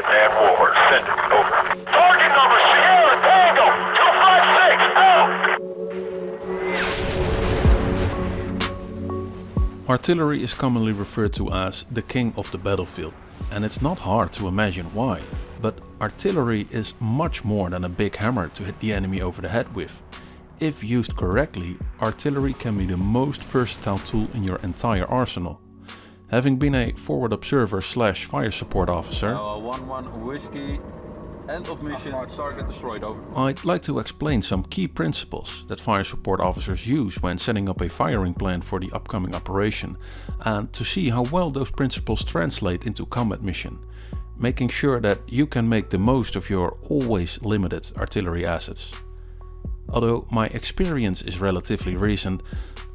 Minuteman Warhorse. Send it. Over. Target number Sierra Tango 256 out. Artillery is commonly referred to as the king of the battlefield, and it's not hard to imagine why. But artillery is much more than a big hammer to hit the enemy over the head with. If used correctly, artillery can be the most versatile tool in your entire arsenal. Having been a forward observer / fire support officer, 1-1 whiskey, end of mission, target destroyed, over. I'd like to explain some key principles that fire support officers use when setting up a firing plan for the upcoming operation, and to see how well those principles translate into combat mission, making sure that you can make the most of your always limited artillery assets. Although my experience is relatively recent,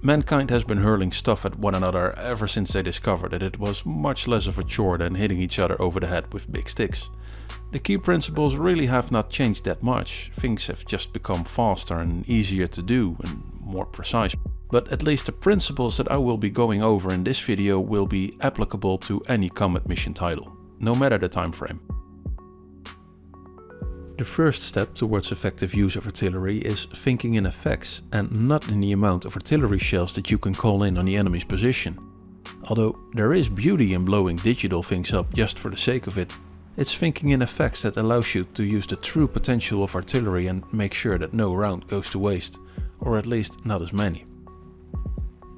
mankind has been hurling stuff at one another ever since they discovered that it was much less of a chore than hitting each other over the head with big sticks. The key principles really have not changed that much. Things have just become faster and easier to do and more precise. But at least the principles that I will be going over in this video will be applicable to any combat mission title, no matter the time frame. The first step towards effective use of artillery is thinking in effects and not in the amount of artillery shells that you can call in on the enemy's position. Although there is beauty in blowing digital things up just for the sake of it, it's thinking in effects that allows you to use the true potential of artillery and make sure that no round goes to waste, or at least not as many.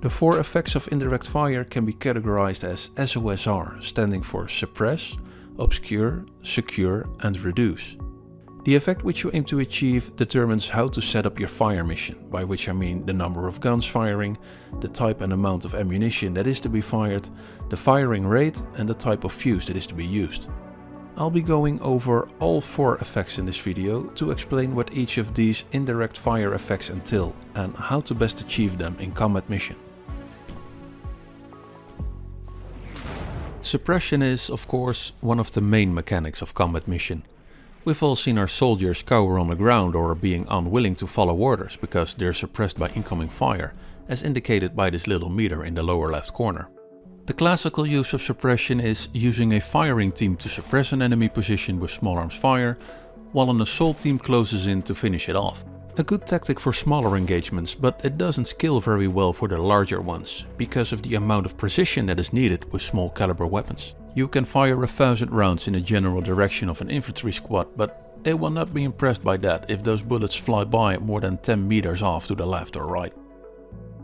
The 4 effects of indirect fire can be categorized as SOSR, standing for suppress, obscure, secure and reduce. The effect which you aim to achieve determines how to set up your fire mission, by which I mean the number of guns firing, the type and amount of ammunition that is to be fired, the firing rate and the type of fuse that is to be used. I'll be going over all 4 effects in this video to explain what each of these indirect fire effects entail and how to best achieve them in combat mission. Suppression is, of course, one of the main mechanics of combat mission. We've all seen our soldiers cower on the ground or being unwilling to follow orders because they're suppressed by incoming fire, as indicated by this little meter in the lower left corner. The classical use of suppression is using a firing team to suppress an enemy position with small arms fire, while an assault team closes in to finish it off. A good tactic for smaller engagements, but it doesn't scale very well for the larger ones, because of the amount of precision that is needed with small caliber weapons. You can fire 1,000 rounds in the general direction of an infantry squad, but they will not be impressed by that if those bullets fly by more than 10 meters off to the left or right.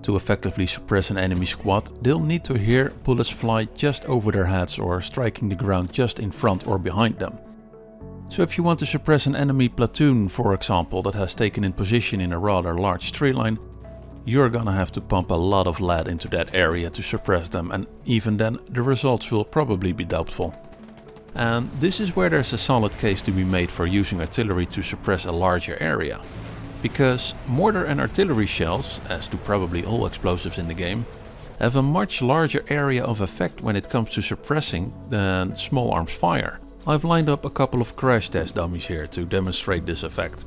To effectively suppress an enemy squad, they'll need to hear bullets fly just over their heads or striking the ground just in front or behind them. So if you want to suppress an enemy platoon, for example, that has taken in position in a rather large tree line, you're gonna have to pump a lot of lead into that area to suppress them, and even then the results will probably be doubtful. And this is where there's a solid case to be made for using artillery to suppress a larger area. Because mortar and artillery shells, as do probably all explosives in the game, have a much larger area of effect when it comes to suppressing than small arms fire. I've lined up a couple of crash test dummies here to demonstrate this effect.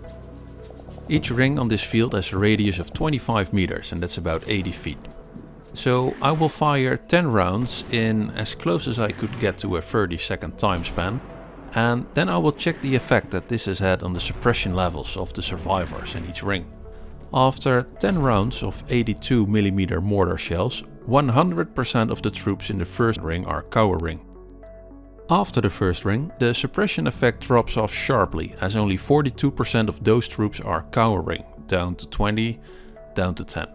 Each ring on this field has a radius of 25 meters, and that's about 80 feet. So I will fire 10 rounds in as close as I could get to a 30-second time span, and then I will check the effect that this has had on the suppression levels of the survivors in each ring. After 10 rounds of 82mm mortar shells, 100% of the troops in the first ring are cowering. After the first ring, the suppression effect drops off sharply, as only 42% of those troops are cowering, down to 20, down to 10.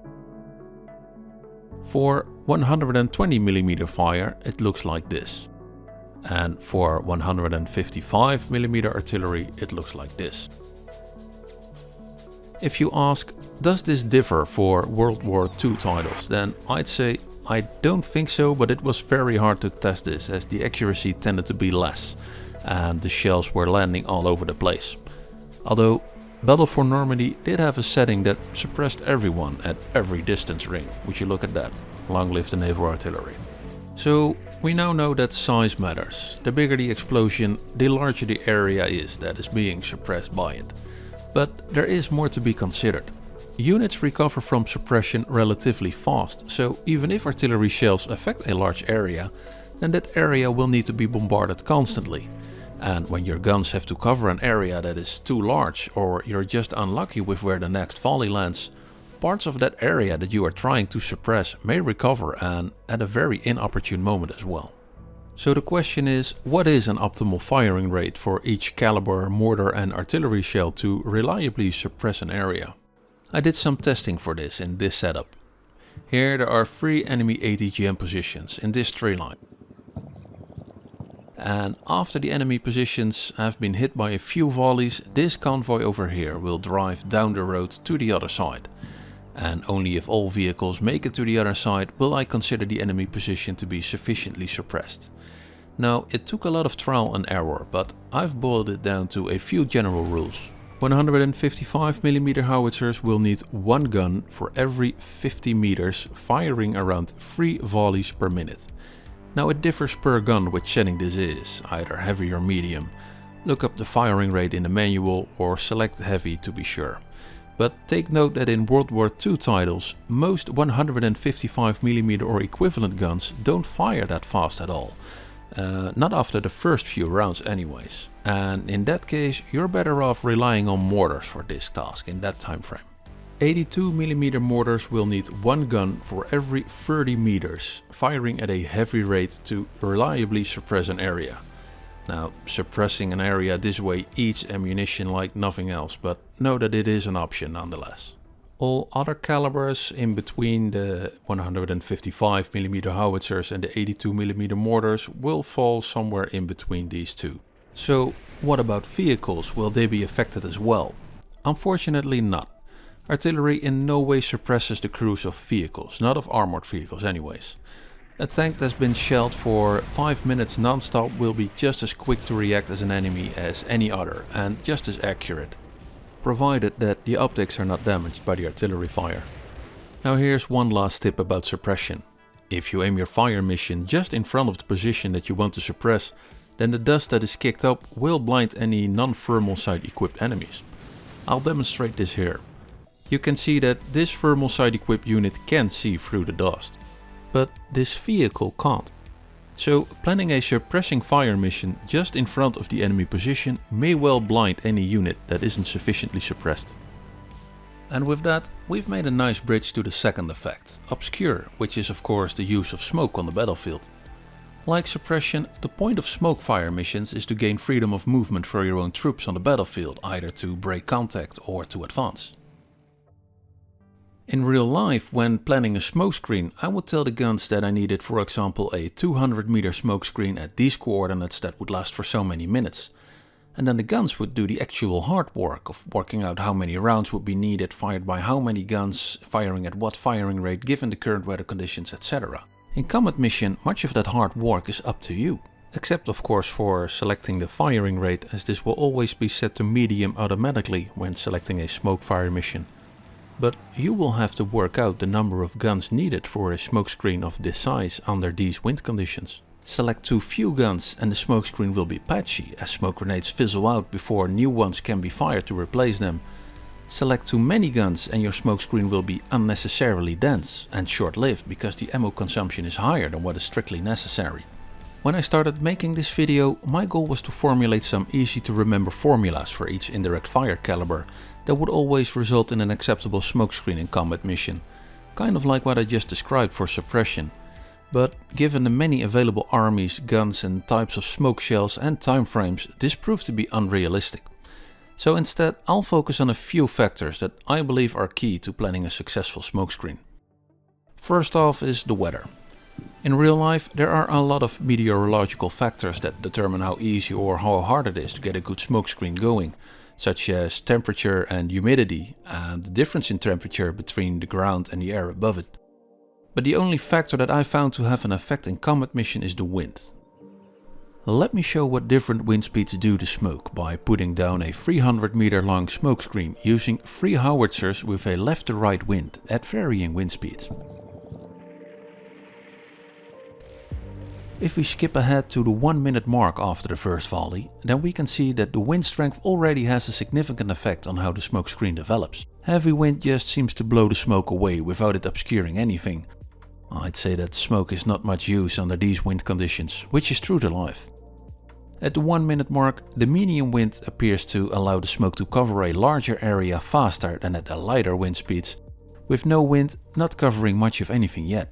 For 120mm fire, it looks like this. And for 155mm artillery, it looks like this. If you ask, does this differ for World War II titles, then I'd say I don't think so, but it was very hard to test this as the accuracy tended to be less and the shells were landing all over the place. Although Battle for Normandy did have a setting that suppressed everyone at every distance ring. Would you look at that? Long live the naval artillery. So we now know that size matters. The bigger the explosion, the larger the area is that is being suppressed by it. But there is more to be considered. Units recover from suppression relatively fast, so even if artillery shells affect a large area, then that area will need to be bombarded constantly. And when your guns have to cover an area that is too large, or you're just unlucky with where the next volley lands, parts of that area that you are trying to suppress may recover, and at a very inopportune moment as well. So the question is, what is an optimal firing rate for each caliber, mortar and artillery shell to reliably suppress an area? I did some testing for this in this setup. Here there are 3 enemy ATGM positions in this tree line. And after the enemy positions have been hit by a few volleys, this convoy over here will drive down the road to the other side. And only if all vehicles make it to the other side will I consider the enemy position to be sufficiently suppressed. Now, it took a lot of trial and error, but I've boiled it down to a few general rules. 155mm howitzers will need 1 gun for every 50 meters, firing around 3 volleys per minute. Now it differs per gun which setting this is, either heavy or medium. Look up the firing rate in the manual or select heavy to be sure. But take note that in World War II titles, most 155mm or equivalent guns don't fire that fast at all. Not after the first few rounds anyways. And in that case you're better off relying on mortars for this task in that time frame. 82mm mortars will need 1 gun for every 30 meters, firing at a heavy rate to reliably suppress an area. Now, suppressing an area this way eats ammunition like nothing else, but know that it is an option nonetheless. All other calibers in between the 155mm howitzers and the 82mm mortars will fall somewhere in between these two. So what about vehicles? Will they be affected as well? Unfortunately not. Artillery in no way suppresses the crews of vehicles, not of armored vehicles anyways. A tank that's been shelled for 5 minutes non-stop will be just as quick to react as an enemy as any other, and just as accurate, provided that the optics are not damaged by the artillery fire. Now here's one last tip about suppression. If you aim your fire mission just in front of the position that you want to suppress, then the dust that is kicked up will blind any non-thermal sight equipped enemies. I'll demonstrate this here. You can see that this thermal sight equipped unit can see through the dust, but this vehicle can't. So planning a suppressing fire mission just in front of the enemy position may well blind any unit that isn't sufficiently suppressed. And with that, we've made a nice bridge to the second effect, obscure, which is of course the use of smoke on the battlefield. Like suppression, the point of smoke fire missions is to gain freedom of movement for your own troops on the battlefield, either to break contact or to advance. In real life, when planning a smokescreen, I would tell the guns that I needed, for example, a 200 meter smokescreen at these coordinates that would last for so many minutes. And then the guns would do the actual hard work of working out how many rounds would be needed, fired by how many guns, firing at what firing rate given the current weather conditions, etc. In combat mission, much of that hard work is up to you. Except of course for selecting the firing rate, as this will always be set to medium automatically when selecting a smoke fire mission. But you will have to work out the number of guns needed for a smokescreen of this size under these wind conditions. Select too few guns and the smokescreen will be patchy, as smoke grenades fizzle out before new ones can be fired to replace them. Select too many guns and your smokescreen will be unnecessarily dense and short-lived because the ammo consumption is higher than what is strictly necessary. When I started making this video, my goal was to formulate some easy to remember formulas for each indirect fire caliber that would always result in an acceptable smokescreen in combat mission, kind of like what I just described for suppression. But given the many available armies, guns and types of smoke shells and time frames, this proved to be unrealistic. So instead I'll focus on a few factors that I believe are key to planning a successful smokescreen. First off is the weather. In real life there are a lot of meteorological factors that determine how easy or how hard it is to get a good smokescreen going, such as temperature and humidity and the difference in temperature between the ground and the air above it. But the only factor that I found to have an effect in combat mission is the wind. Let me show what different wind speeds do to smoke by putting down a 300 meter long smokescreen using 3 howitzers with a left to right wind at varying wind speeds. If we skip ahead to the 1 minute mark after the first volley, then we can see that the wind strength already has a significant effect on how the smokescreen develops. Heavy wind just seems to blow the smoke away without it obscuring anything. I'd say that smoke is not much use under these wind conditions, which is true to life. At the 1 minute mark, the medium wind appears to allow the smoke to cover a larger area faster than at the lighter wind speeds, with no wind not covering much of anything yet.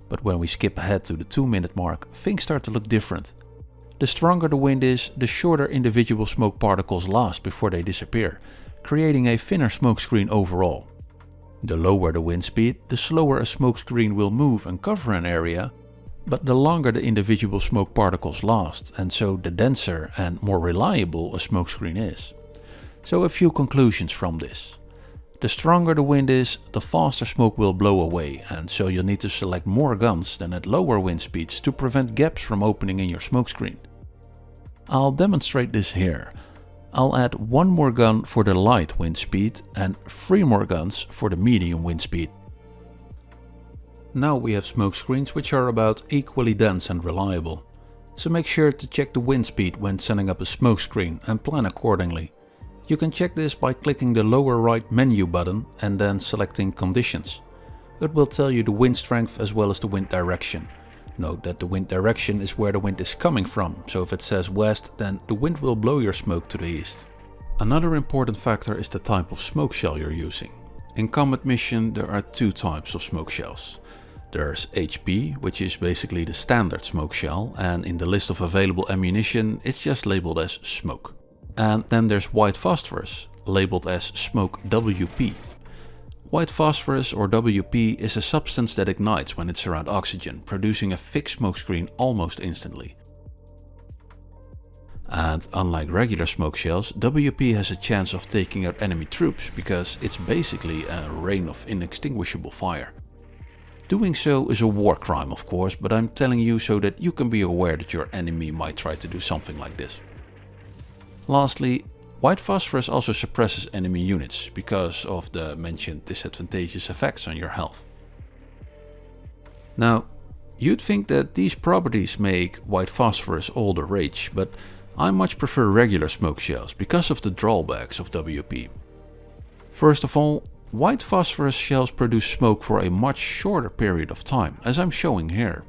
But when we skip ahead to the 2 minute mark, things start to look different. The stronger the wind is, the shorter individual smoke particles last before they disappear, creating a thinner smoke screen overall. The lower the wind speed, the slower a smoke screen will move and cover an area, but the longer the individual smoke particles last, and so the denser and more reliable a smoke screen is. So a few conclusions from this. The stronger the wind is, the faster smoke will blow away, and so you'll need to select more guns than at lower wind speeds to prevent gaps from opening in your smoke screen. I'll demonstrate this here. I'll add 1 more gun for the light wind speed and 3 more guns for the medium wind speed. Now we have smoke screens which are about equally dense and reliable. So make sure to check the wind speed when setting up a smoke screen and plan accordingly. You can check this by clicking the lower right menu button and then selecting conditions. It will tell you the wind strength as well as the wind direction. Note that the wind direction is where the wind is coming from, so if it says west, then the wind will blow your smoke to the east. Another important factor is the type of smoke shell you're using. In combat mission there are 2 types of smoke shells. There's HP, which is basically the standard smoke shell, and in the list of available ammunition it's just labeled as smoke. And then there's white phosphorus, labeled as smoke WP. White phosphorus, or WP, is a substance that ignites when it's around oxygen, producing a thick smoke screen almost instantly. And unlike regular smoke shells, WP has a chance of taking out enemy troops because it's basically a rain of inextinguishable fire. Doing so is a war crime of course, but I'm telling you so that you can be aware that your enemy might try to do something like this. Lastly, white phosphorus also suppresses enemy units because of the mentioned disadvantageous effects on your health. Now, you'd think that these properties make white phosphorus all the rage, but I much prefer regular smoke shells because of the drawbacks of WP. First of all, white phosphorus shells produce smoke for a much shorter period of time, as I'm showing here.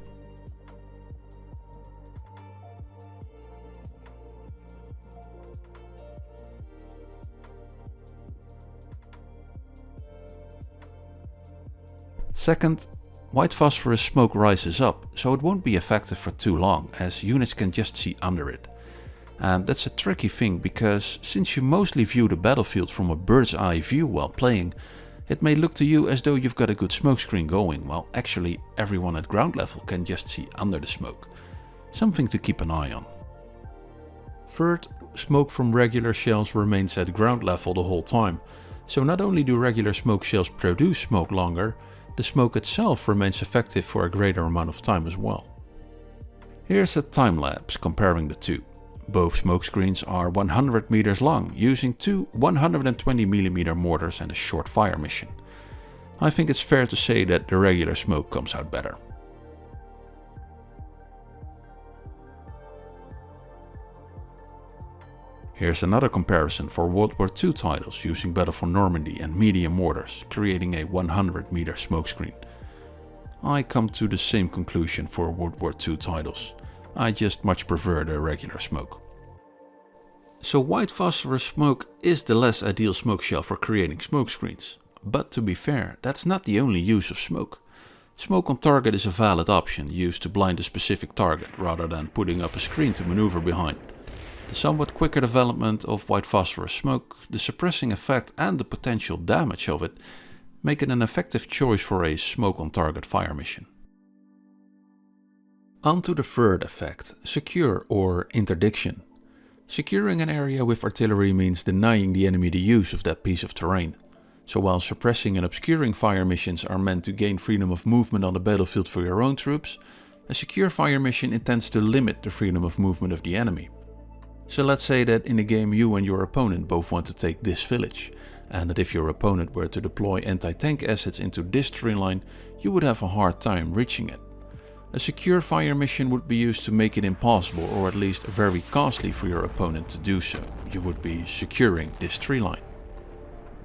Second, white phosphorus smoke rises up, so it won't be effective for too long, as units can just see under it. And that's a tricky thing, because since you mostly view the battlefield from a bird's eye view while playing, it may look to you as though you've got a good smoke screen going, while actually everyone at ground level can just see under the smoke. Something to keep an eye on. Third, smoke from regular shells remains at ground level the whole time, so not only do regular smoke shells produce smoke longer, the smoke itself remains effective for a greater amount of time as well. Here's a time lapse comparing the two. Both smoke screens are 100 meters long, using 2 120mm mortars and a short fire mission. I think it's fair to say that the regular smoke comes out better. Here's another comparison for World War II titles using Battle for Normandy and medium mortars, creating a 100-meter smokescreen. I come to the same conclusion for World War II titles. I just much prefer the regular smoke. So white phosphorus smoke is the less ideal smoke shell for creating smoke screens. But to be fair, that's not the only use of smoke. Smoke on target is a valid option used to blind a specific target rather than putting up a screen to maneuver behind. The somewhat quicker development of white phosphorus smoke, the suppressing effect and the potential damage of it make it an effective choice for a smoke on target fire mission. On to the third effect, secure or interdiction. Securing an area with artillery means denying the enemy the use of that piece of terrain. So while suppressing and obscuring fire missions are meant to gain freedom of movement on the battlefield for your own troops, a secure fire mission intends to limit the freedom of movement of the enemy. So let's say that in a game you and your opponent both want to take this village, and that if your opponent were to deploy anti-tank assets into this tree line, you would have a hard time reaching it. A secure fire mission would be used to make it impossible or at least very costly for your opponent to do so. You would be securing this tree line.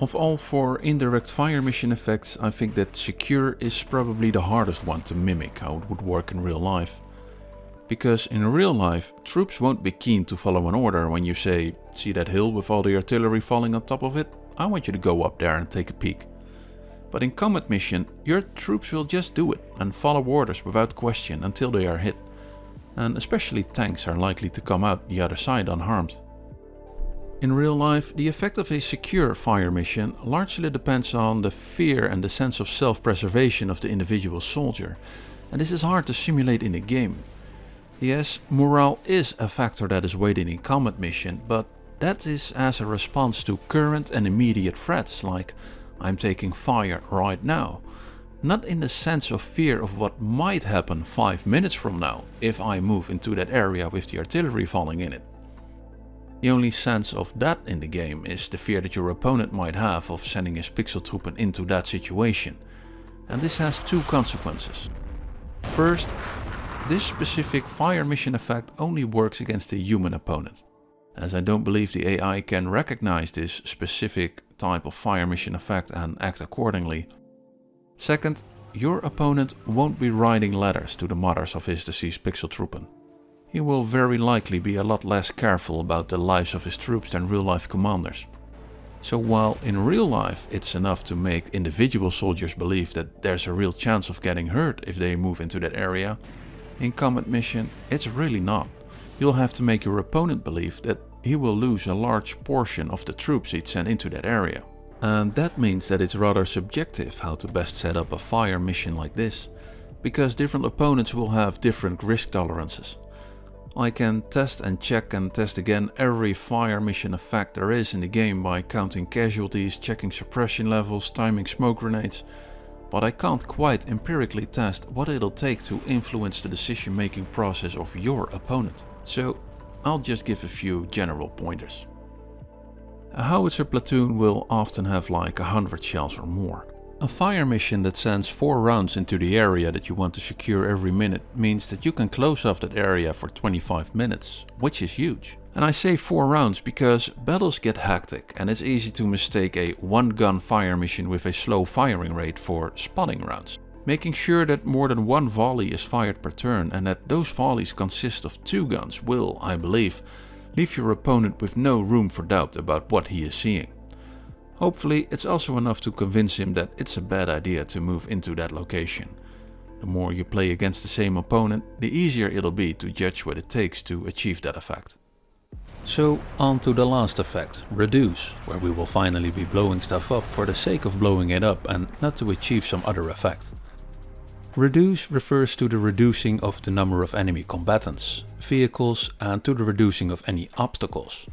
Of all 4 indirect fire mission effects, I think that secure is probably the hardest one to mimic how it would work in real life. Because in real life, troops won't be keen to follow an order when you say, "See that hill with all the artillery falling on top of it? I want you to go up there and take a peek." But in combat mission, your troops will just do it and follow orders without question until they are hit. And especially tanks are likely to come out the other side unharmed. In real life, the effect of a secure fire mission largely depends on the fear and the sense of self-preservation of the individual soldier, and this is hard to simulate in a game. Yes, morale is a factor that is weighted in combat mission, but that is as a response to current and immediate threats like "I'm taking fire right now", not in the sense of fear of what might happen 5 minutes from now if I move into that area with the artillery falling in it. The only sense of that in the game is the fear that your opponent might have of sending his pixeltroepen into that situation, and this has two consequences. First, this specific fire mission effect only works against a human opponent, as I don't believe the AI can recognize this specific type of fire mission effect and act accordingly. Second, your opponent won't be writing letters to the mothers of his deceased pixeltroepen. He will very likely be a lot less careful about the lives of his troops than real-life commanders. So while in real life it's enough to make individual soldiers believe that there's a real chance of getting hurt if they move into that area, in combat mission it's really not. You'll have to make your opponent believe that he will lose a large portion of the troops he'd send into that area. And that means that it's rather subjective how to best set up a fire mission like this, because different opponents will have different risk tolerances. I can test and check and test again every fire mission effect there is in the game by counting casualties, checking suppression levels, timing smoke grenades, but I can't quite empirically test what it'll take to influence the decision making process of your opponent. So I'll just give a few general pointers. A howitzer platoon will often have like 100 shells or more. A fire mission that sends 4 rounds into the area that you want to secure every minute means that you can close off that area for 25 minutes, which is huge. And I say 4 rounds because battles get hectic and it's easy to mistake a 1-gun fire mission with a slow firing rate for spotting rounds. Making sure that more than 1 volley is fired per turn and that those volleys consist of 2 guns will, I believe, leave your opponent with no room for doubt about what he is seeing. Hopefully it's also enough to convince him that it's a bad idea to move into that location. The more you play against the same opponent, the easier it'll be to judge what it takes to achieve that effect. So on to the last effect, reduce, where we will finally be blowing stuff up for the sake of blowing it up and not to achieve some other effect. Reduce refers to the reducing of the number of enemy combatants, vehicles and to the reducing of any obstacles.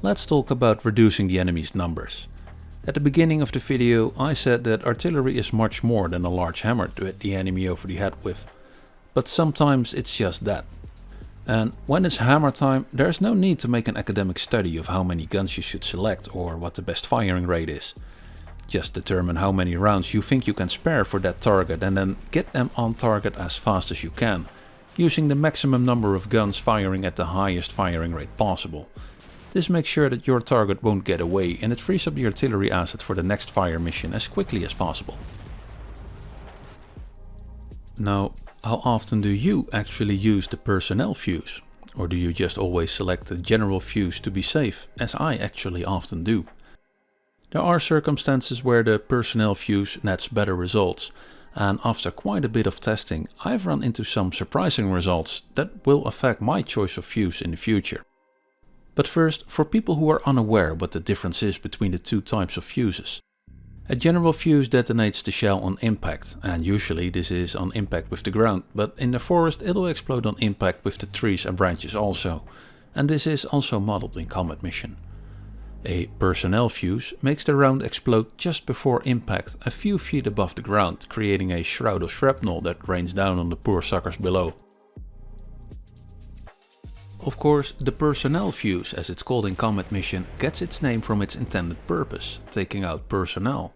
Let's talk about reducing the enemy's numbers. At the beginning of the video I said that artillery is much more than a large hammer to hit the enemy over the head with, but sometimes it's just that. And when it's hammer time, there's no need to make an academic study of how many guns you should select or what the best firing rate is. Just determine how many rounds you think you can spare for that target and then get them on target as fast as you can, using the maximum number of guns firing at the highest firing rate possible. This makes sure that your target won't get away and it frees up the artillery asset for the next fire mission as quickly as possible. Now, how often do you actually use the personnel fuse? Or do you just always select the general fuse to be safe, as I actually often do? There are circumstances where the personnel fuse nets better results, and after quite a bit of testing I've run into some surprising results that will affect my choice of fuse in the future. But first, for people who are unaware what the difference is between the two types of fuses. A general fuse detonates the shell on impact, and usually this is on impact with the ground, but in the forest it'll explode on impact with the trees and branches also, and this is also modeled in combat mission. A personnel fuse makes the round explode just before impact, a few feet above the ground, creating a shroud of shrapnel that rains down on the poor suckers below. Of course, the personnel fuse, as it's called in combat mission, gets its name from its intended purpose, taking out personnel.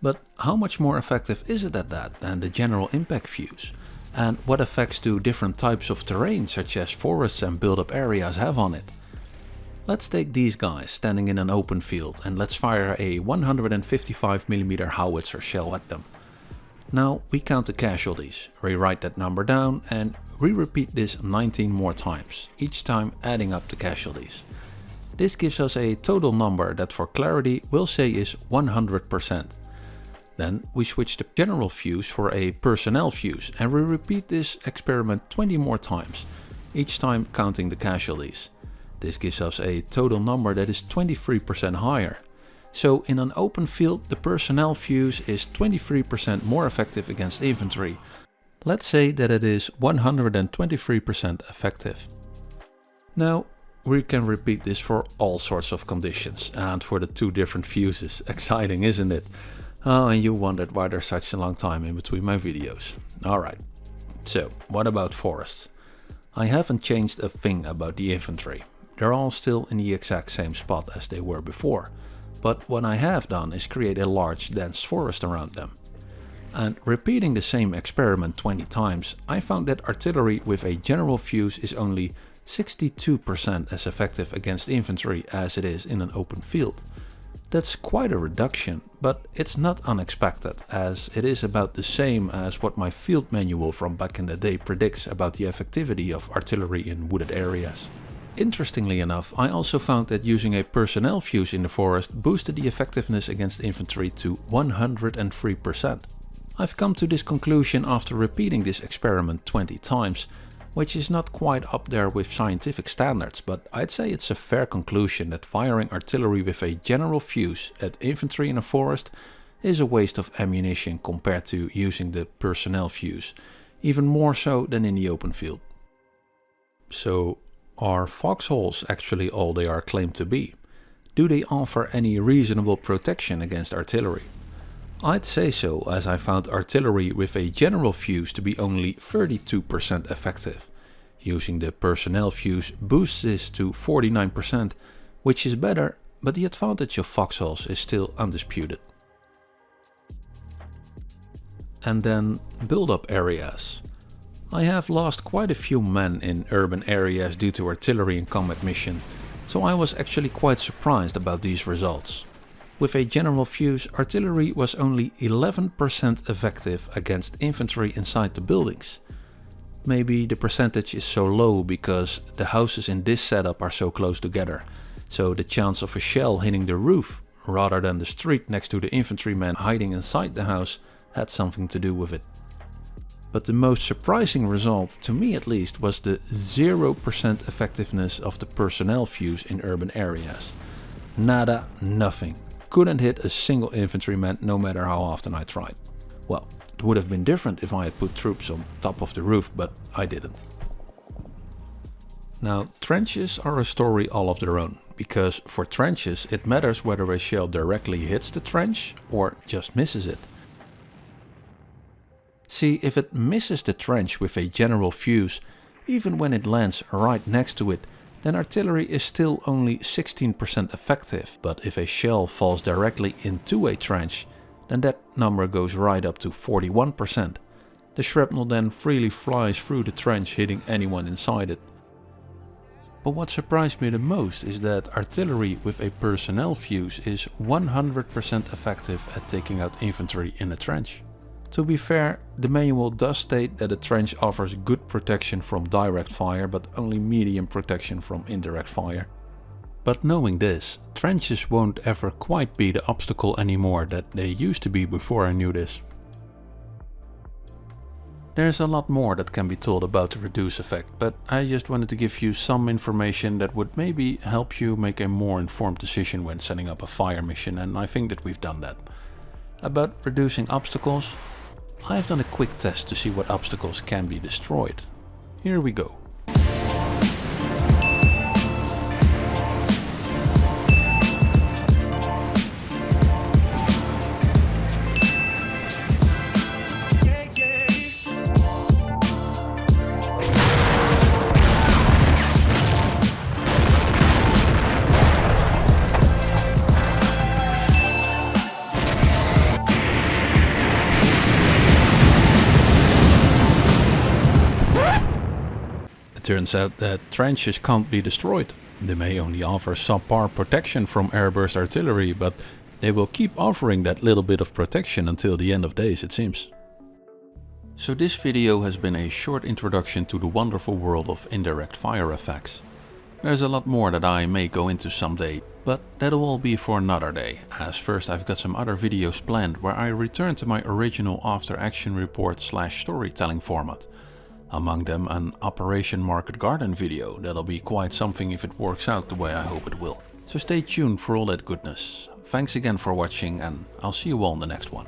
But how much more effective is it at that than the general impact fuse? And what effects do different types of terrain such as forests and built-up areas have on it? Let's take these guys standing in an open field and let's fire a 155mm howitzer shell at them. Now we count the casualties, rewrite that number down and re-repeat this 19 more times, each time adding up the casualties. This gives us a total number that for clarity we'll say is 100%. Then we switch the general fuse for a personnel fuse and we repeat this experiment 20 more times, each time counting the casualties. This gives us a total number that is 23% higher. So in an open field the personnel fuse is 23% more effective against infantry. Let's say that it is 123% effective. Now we can repeat this for all sorts of conditions and for the two different fuses. Exciting, isn't it? Oh, and you wondered why there's such a long time in between my videos. Alright, so what about forests? I haven't changed a thing about the infantry. They're all still in the exact same spot as they were before. But what I have done is create a large dense forest around them. And repeating the same experiment 20 times, I found that artillery with a general fuse is only 62% as effective against infantry as it is in an open field. That's quite a reduction, but it's not unexpected, as it is about the same as what my field manual from back in the day predicts about the effectivity of artillery in wooded areas. Interestingly enough, I also found that using a personnel fuse in the forest boosted the effectiveness against infantry to 103%. I've come to this conclusion after repeating this experiment 20 times, which is not quite up there with scientific standards, but I'd say it's a fair conclusion that firing artillery with a general fuse at infantry in a forest is a waste of ammunition compared to using the personnel fuse, even more so than in the open field. So, are foxholes actually all they are claimed to be? Do they offer any reasonable protection against artillery? I'd say so, as I found artillery with a general fuse to be only 32% effective. Using the personnel fuse boosts this to 49%, which is better, but the advantage of foxholes is still undisputed. And then build-up areas. I have lost quite a few men in urban areas due to artillery in combat mission, so I was actually quite surprised about these results. With a general fuse, artillery was only 11% effective against infantry inside the buildings. Maybe the percentage is so low because the houses in this setup are so close together, so the chance of a shell hitting the roof rather than the street next to the infantryman hiding inside the house had something to do with it. But the most surprising result, to me at least, was the 0% effectiveness of the personnel fuse in urban areas. Nada, nothing. Couldn't hit a single infantryman no matter how often I tried. Well, it would have been different if I had put troops on top of the roof, but I didn't. Now, trenches are a story all of their own, because for trenches it matters whether a shell directly hits the trench or just misses it. See, if it misses the trench with a general fuse, even when it lands right next to it, then artillery is still only 16% effective, but if a shell falls directly into a trench, then that number goes right up to 41%. The shrapnel then freely flies through the trench, hitting anyone inside it. But what surprised me the most is that artillery with a personnel fuse is 100% effective at taking out infantry in a trench. To be fair, the manual does state that a trench offers good protection from direct fire, but only medium protection from indirect fire. But knowing this, trenches won't ever quite be the obstacle anymore that they used to be before I knew this. There's a lot more that can be told about the reduce effect, but I just wanted to give you some information that would maybe help you make a more informed decision when setting up a fire mission, and I think that we've done that. About reducing obstacles, I've done a quick test to see what obstacles can be destroyed. Here we go. Turns out that trenches can't be destroyed. They may only offer subpar protection from airburst artillery, but they will keep offering that little bit of protection until the end of days, it seems. So this video has been a short introduction to the wonderful world of indirect fire effects. There's a lot more that I may go into someday, but that'll all be for another day, as first I've got some other videos planned where I return to my original after action report / storytelling format. Among them an Operation Market Garden video that'll be quite something if it works out the way I hope it will. So stay tuned for all that goodness. Thanks again for watching and I'll see you all in the next one.